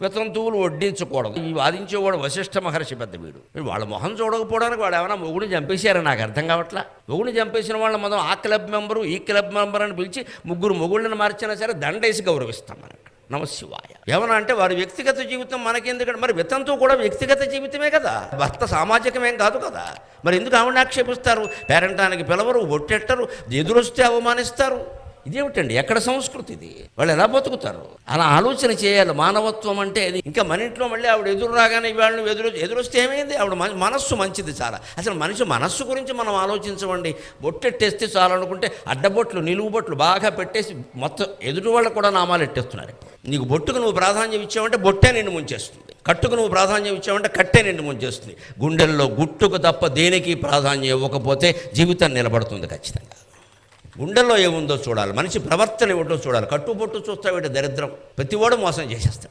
వితంతువులు వడ్డించకూడదు. ఈ వాదించేవాడు వశిష్ఠ మహర్షి పెద్ద వీడు. వాళ్ళ మొహం చూడకపోవడానికి వాడు ఏమైనా మొగుడిని చంపేశారని నాకు అర్థం కావట్లా. మొగుడిని చంపేసిన వాళ్ళ మనం ఆ క్లబ్ మెంబరు ఈ క్లబ్ మెంబర్ అని పిలిచి ముగ్గురు మొగుళ్ళని మార్చినా సరే దండేసి గౌరవిస్తాం మనం. నమశివాయ. ఏమన్నా అంటే వారి వ్యక్తిగత జీవితం మనకెందుకంటే, మరి వితంతువు కూడా వ్యక్తిగత జీవితమే కదా, భర్త సామాజికమేం కాదు కదా. మరి ఎందుకు ఆవిడని ఆక్షేపిస్తారు? పేరంటానికి పిలవరు, ఒట్టెట్టరు, ఎదురొస్తే అవమానిస్తారు. ఇదేమిటండి? ఎక్కడ సంస్కృతి ఇది? వాళ్ళు ఎలా బతుకుతారు? అలా ఆలోచన చేయాలి. మానవత్వం అంటే అది. ఇంకా మన ఇంట్లో మళ్ళీ ఆవిడ ఎదురు రాగానే వాళ్ళని ఎదురొస్తే ఏమైంది? ఆవిడ మనస్సు మంచిది చాలా. అసలు మనిషి మనస్సు గురించి మనం ఆలోచించమండి. బొట్టెట్టేస్తే చాలు అనుకుంటే అడ్డబొట్లు నిలువు బొట్లు బాగా పెట్టేసి మొత్తం ఎదుటి వాళ్ళకు కూడా నామాలు ఎట్టేస్తున్నారు. నీకు బొట్టుకు నువ్వు ప్రాధాన్యం ఇచ్చావంటే బొట్టే నిన్ను ముంచేస్తుంది, కట్టుకు నువ్వు ప్రాధాన్యం ఇచ్చావంటే కట్టే నిన్ను ముంచేస్తుంది. గుండెల్లో గుట్టుకు తప్ప దేనికి ప్రాధాన్యం ఇవ్వకపోతే జీవితం నిలబడుతుంది ఖచ్చితంగా. గుండెల్లో ఏముందో చూడాలి, మనిషి ప్రవర్తన ఏమిటో చూడాలి. కట్టుబొట్టు చూస్తావేట దరిద్రం, ప్రతివాడు మోసం చేసేస్తాడు.